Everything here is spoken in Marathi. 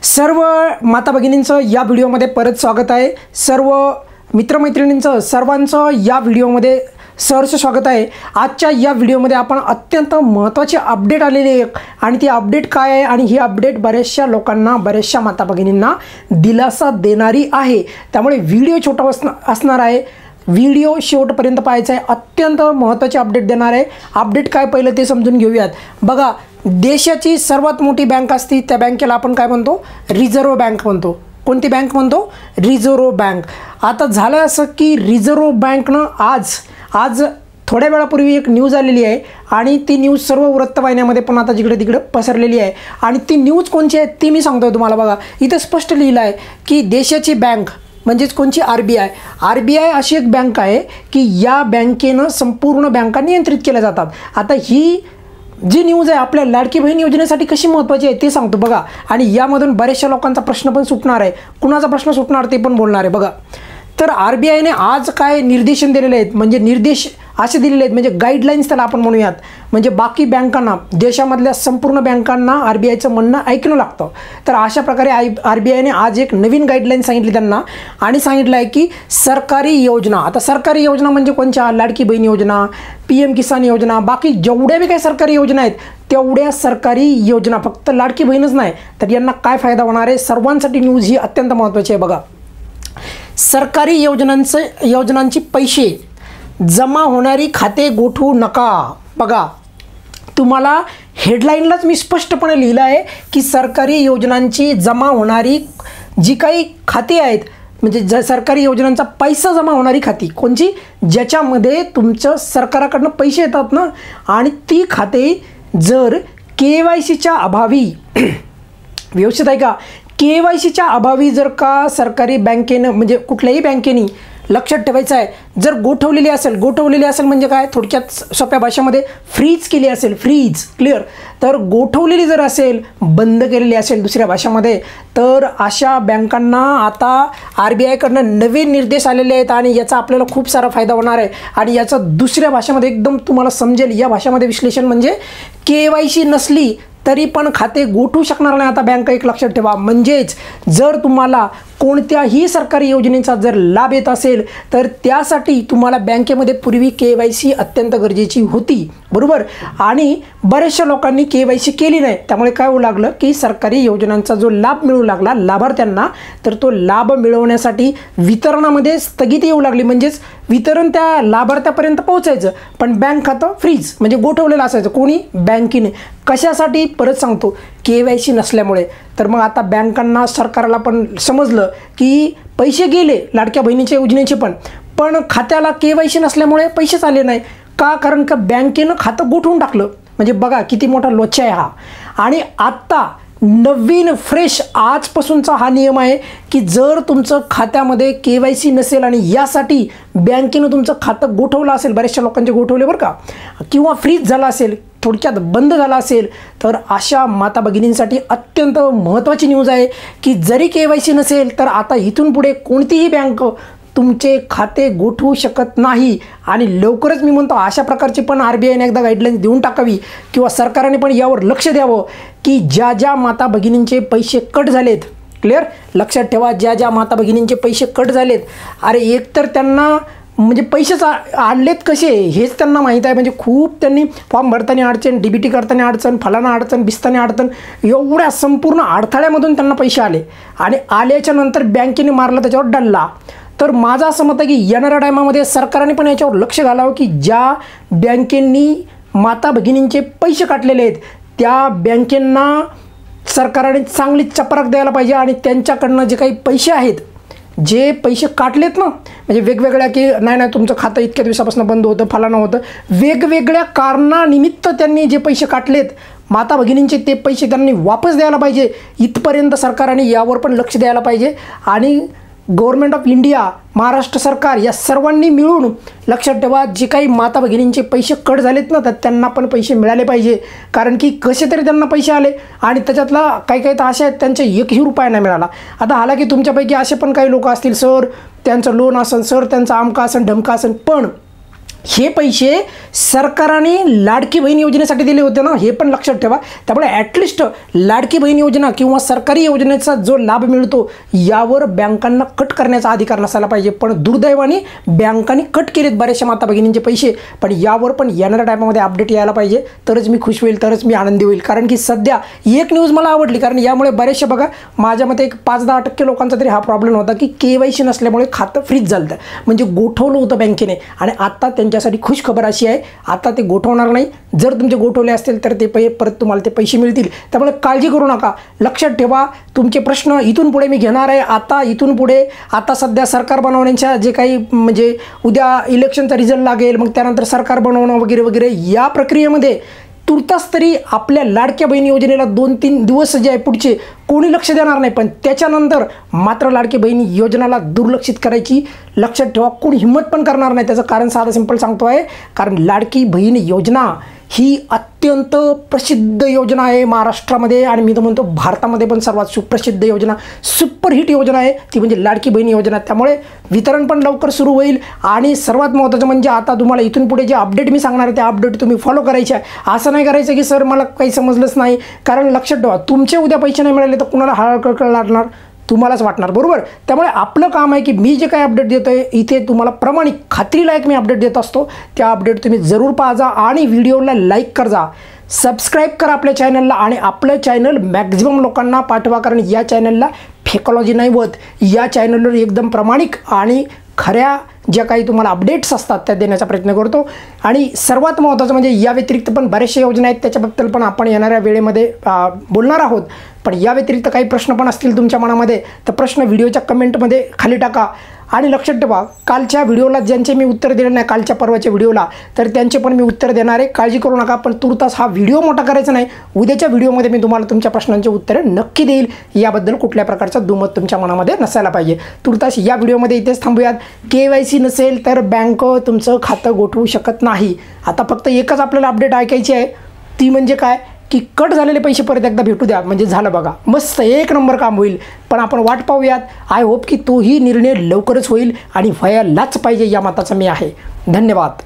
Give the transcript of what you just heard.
सर्व माता भगिनींचं या व्हिडिओमध्ये परत स्वागत आहे। सर्व मित्रमैत्रिणींचं सर्वांचं या व्हिडिओमध्ये सहर्ष स्वागत आहे। आजच्या या व्हिडिओमध्ये आपण अत्यंत महत्त्वाची अपडेट आलेली आहे आणि ती अपडेट काय आहे आणि ही अपडेट बऱ्याचशा लोकांना बऱ्याचशा माता भगिनींना दिलासा देणारी आहे। त्यामुळे व्हिडिओ छोटा असणार आहे, व्हिडिओ शेवटपर्यंत पाहायचा आहे। अत्यंत महत्त्वाची अपडेट देणार आहे। अपडेट काय पहिलं ते समजून घेऊयात। बघा, देशाची सर्वात मोठी बँक असते त्या बँकेला आपण काय म्हणतो? रिझर्व्ह बँक म्हणतो। कोणती बँक म्हणतो? Reserve bank. आता झालं असं की रिझर्व्ह बँकनं आज थोड्या वेळापूर्वी एक न्यूज आलेली आहे आणि ती न्यूज सर्व वृत्तवाहिन्यांमध्ये पण आता जिकडे तिकडे पसरलेली आहे आणि ती न्यूज कोणची आहे ती मी सांगतोय तुम्हाला। बघा, इथे स्पष्ट लिहिलं आहे की देशाची बँक म्हणजेच कोणची? आरबीआय अशी एक बँक आहे की या बँकेनं संपूर्ण बँका नियंत्रित केल्या जातात। आता ही जी न्यूज आहे आपल्या लाडकी बहीण योजनेसाठी कशी महत्त्वाची आहे ते सांगतो बघा, आणि यामधून बऱ्याचशा लोकांचा प्रश्न पण सुटणार आहे। कुणाचा प्रश्न सुटणार ते पण बोलणार आहे बघा। तर आरबीआयने आज काय निर्देशन दिलेले आहेत, म्हणजे निर्देश असे दिलेले आहेत, म्हणजे गाईडलाईन्स त्याला आपण म्हणूयात। म्हणजे बाकी बँकांना, देशामधल्या संपूर्ण बँकांना आरबीआयचं म्हणणं ऐकणं लागतं। तर अशा प्रकारे आरबीआयने आज एक नवीन गाईडलाईन सांगितली त्यांना आणि सांगितलं आहे की सरकारी योजना, आता सरकारी योजना म्हणजे कोणत्या? लाडकी बहीण योजना, PM किसान योजना, बाकी जेवढ्या बी काही सरकारी योजना आहेत तेवढ्या सरकारी योजना, फक्त लाडकी बहीणच नाही तर यांना काय फायदा होणार आहे, सर्वांसाठी न्यूज ही अत्यंत महत्त्वाची आहे। बघा, सरकारी योजनांचे पैसे जमा होणारी खाते गोठवू नका। बघा, तुम्हाला हेडलाईनलाच मी स्पष्टपणे लिहिलं आहे की सरकारी योजनांची जमा होणारी जी काही खाती आहेत, म्हणजे सरकारी योजनांचा पैसा जमा होणारी खाती कोणची? ज्याच्यामध्ये तुमचं सरकाराकडनं पैसे येतात ना, आणि ती खाते जर KYCच्या अभावी व्यवस्थित आहे का? KYCच्या अभावी जर का सरकारी बँकेनं, म्हणजे कुठल्याही बँकेने लक्षात ठेवायचं आहे, जर गोठवलेली असेल म्हणजे काय? थोडक्यात सोप्या भाषेमध्ये फ्रीज केली असेल, फ्रीज क्लिअर। तर गोठवलेली जर असेल, बंद केलेली असेल दुसऱ्या भाषेमध्ये, तर अशा बँकांना आता आरबीआयकडनं नवीन निर्देश आलेले आहेत आणि याचा आपल्याला खूप सारा फायदा होणार आहे। आणि याचा दुसऱ्या भाषेमध्ये एकदम तुम्हाला समजेल या भाषेमध्ये विश्लेषण म्हणजे KYC नसली तरी पण खाते गोठवू शकणार नाही आता बँक, एक लक्षात ठेवा। म्हणजेच जर तुम्हाला कोणत्याही सरकारी योजनेचा जर लाभ येत असेल तर त्यासाठी तुम्हाला बँकेमध्ये पूर्वी KYC अत्यंत गरजेची होती, बरोबर। आणि बऱ्याचशा लोकांनी KYC केली नाही, त्यामुळे काय होऊ लागलं की सरकारी योजनांचा जो लाभ मिळू लागला लाभार्थ्यांना, तर तो लाभ मिळवण्यासाठी वितरणामध्ये स्थगिती येऊ लागली। म्हणजेच वितरण त्या लाभार्थ्यापर्यंत पोहोचायचं पण बँक खातं फ्रीज म्हणजे गोठवलेलं असायचं। कोणी? बँकेने। कशासाठी? परत सांगतो, KYC नसल्यामुळे। तर मग आता बँकांना, सरकारला पण समजलं की पैसे गेले लाडक्या बहिणीच्या योजनेचे पण खात्याला KYC नसल्यामुळे पैसेच आले नाही का? कारण का बँकेनं खातं गोठवून टाकलं। म्हणजे बघा किती मोठा लोचा आहे हा। आणि आत्ता नवीन फ्रेश आजपासूनचा हा नियम आहे की जर तुमचं खात्यामध्ये KYC नसेल आणि यासाठी बँकेनं तुमचं खातं गोठवलं असेल, बऱ्याचशा लोकांचे गोठवले बरं का, किंवा फ्रीज झाला असेल, थोडक्यात बंद झाला असेल, तर अशा माता भगिनींसाठी अत्यंत महत्त्वाची न्यूज आहे की जरी KYC नसेल तर आता इथून पुढे कोणतीही बँक तुमचे खाते गोठवू शकत नाही। आणि लवकरच मी म्हणतो अशा प्रकारची पण आरबीआयने एकदा गाईडलाईन्स देऊन टाकावी किंवा सरकारने पण यावर लक्ष द्यावं की ज्या माता भगिनींचे पैसे कट झालेत, क्लिअर लक्षात ठेवा, ज्या माता भगिनींचे पैसे कट झालेत, अरे एकतर त्यांना म्हणजे पैसेच आणलेत कसे हेच त्यांना माहीत आहे। म्हणजे खूप त्यांनी फॉर्म भरताना अडचण, DBT करताना अडचण, फलाना अडचण, बिस्ताना अडचण, एवढ्या संपूर्ण अडथळ्यामधून त्यांना पैसे आले आणि आल्याच्या नंतर बँकेने मारला त्याच्यावर डल्ला। तर माझं असं मत आहे की येणाऱ्या टायमामध्ये सरकारने पण याच्यावर लक्ष घालावं की ज्या बँकेंनी माता भगिनींचे पैसे काटलेले आहेत त्या बँकेंना सरकारने चांगली चपराक द्यायला पाहिजे आणि त्यांच्याकडनं जे काही पैसे आहेत, जे पैसे काटलेत ना, म्हणजे वेगवेगळ्या की नाही तुमचं खातं इतक्या दिवसापासून बंद होतं, फलाना होतं, वेगवेगळ्या कारणानिमित्त त्यांनी जे पैसे काटलेत माता भगिनींचे ते पैसे त्यांनी वापस द्यायला पाहिजे। इथपर्यंत सरकारने यावर पण लक्ष द्यायला पाहिजे आणि गव्हर्नमेंट ऑफ इंडिया, महाराष्ट्र सरकार या सर्वांनी मिळून लक्षात ठेवा जे काही माता भगिनींचे पैसे कट झालेत ना तर त्यांना पण पैसे मिळाले पाहिजे। कारण की कसे तरी त्यांना पैसे आले आणि त्याच्यातला काही तर असे आहेत त्यांचे एकही रुपया नाही मिळाला। आता हालाकी तुमच्यापैकी असे पण काही लोक असतील, सर त्यांचं लोन असेल, सर त्यांचा आमका असेल, ढमका असेल, पण हे पैसे सरकारने लाडकी बहीण योजनेसाठी दिले होते ना, हे पण लक्षात ठेवा. त्यामुळे ॲटलिस्ट लाडकी बहीण योजना किंवा सरकारी योजनेचा जो लाभ मिळतो यावर बँकांना कट करण्याचा अधिकार नसायला पाहिजे. पण दुर्दैवाने बँकांनी कट केलेत बऱ्याचशा माता भगिनींचे पैसे. पण यावर पण येणाऱ्या टायमामध्ये अपडेट यायला पाहिजे, तरच मी खुश होईल, तरच मी आनंदी होईल. कारण की सध्या एक न्यूज मला आवडली, कारण यामुळे बरेचसे बघा माझ्या मते एक 5-10% लोकांचा तरी हा प्रॉब्लेम होता की KYC नसल्यामुळे खातं फ्रीज झालं, म्हणजे गोठवलं होतं बँकेने. आणि आता त्यांच्यासाठी खुश खबर अशी आहे, आता ते गोठवणार नाही. जर तुमचे गोठवले असतील तर ते परत तुम्हाला ते पैसे मिळतील. त्यामुळे काळजी करू नका. लक्षात ठेवा, तुमचे प्रश्न इथून पुढे मी घेणार आहे. आता इथून पुढे आता सध्या सरकार बनवण्याच्या जे काही म्हणजे उद्या इलेक्शनचा रिझल्ट लागेल, मग त्यानंतर सरकार बनवणं वगैरे वगैरे, या प्रक्रियेमध्ये तुर्तास तरी आपल्या लाडक्या बहीण योजनेला 2-3 दिवस जे आहे पुढचे कोणी लक्ष देणार नाही. पण त्याच्यानंतर मात्र लाडकी बहीण योजनेला दुर्लक्षित करायची लक्षात ठेवा, कोणी हिंमत पण करणार नाही. त्याचं कारण साधं सिंपल सांगतो आहे, कारण लाडकी बहीण योजना ही अत्यंत प्रसिद्ध योजना आहे महाराष्ट्रामध्ये, आणि मी तर म्हणतो भारतामध्ये पण सर्वात सुप्रसिद्ध योजना, सुपरहिट योजना आहे ती म्हणजे लाडकी बहीण योजना. त्यामुळे वितरण पण लवकर सुरू होईल. आणि सर्वात महत्त्वाचं म्हणजे आता तुम्हाला इथून पुढे जे अपडेट मी सांगणार आहे ते अपडेट तुम्ही फॉलो करायचे आहे. असं नाही करायचं की सर मला काही समजलंच नाही, कारण लक्षात ठेवा तुमचे उद्या पैसे नाही मिळाले तर कुणाला हळहळ लागणार, तुम्हालाच वाटणार, बरोबर. त्यामुळे आपलं काम आहे की मी जे काही अपडेट देतो आहे इथे तुम्हाला प्रामाणिक खात्रीलायक मी अपडेट देत असतो. त्या अपडेट तुम्ही जरूर पाहा आणि व्हिडिओला लाईक कर जा, सबस्क्राईब करा आपल्या चॅनलला, आणि आपलं चॅनल मॅक्झिमम लोकांना पाठवा. कारण या चॅनलला फेकॉलॉजी नाही होत, या चॅनलवर एकदम प्रामाणिक आणि खऱ्या ज्या काही तुम्हाला अपडेट्स असतात त्या देण्याचा प्रयत्न करतो. आणि सर्वात महत्त्वाचं म्हणजे या व्यतिरिक्त पण बऱ्याचशा योजना आहेत, त्याच्याबद्दल पण आपण येणाऱ्या वेळेमध्ये बोलणार आहोत. पण या व्यतिरिक्त काही प्रश्न पण असतील तुमच्या मनामध्ये तर प्रश्न व्हिडिओच्या कमेंटमध्ये खाली टाका. आणि लक्षात ठेवा, कालच्या व्हिडिओला ज्यांचे मी उत्तर दिले नाही, कालच्या परवाच्या व्हिडिओला, तर त्यांचे पण मी उत्तर देणार आहे, काळजी करू नका. पण तुर्तास हा व्हिडिओ मोठा करायचा नाही, उद्याच्या व्हिडिओमध्ये मी तुम्हाला तुमच्या प्रश्नांची उत्तरे नक्की देईल. याबद्दल कुठल्या प्रकारचा दुमत तुमच्या मनामध्ये नसायला पाहिजे. तुर्तास या व्हिडिओमध्ये इथेच थांबूयात. KYC नसेल तर बँक तुमचं खातं गोठवू शकत नाही. आता फक्त एकच आपल्याला अपडेट ऐकायची आहे, ती म्हणजे काय की कट झालेले पैसे परत एकदा भेटू द्या, म्हणजे झालं बघा, मस्त एक नंबर काम होईल. पण आपण वाट पाहूयात. आय होप की तोही निर्णय लवकरच होईल आणि व्हायलाच पाहिजे या मताचा मी आहे. धन्यवाद.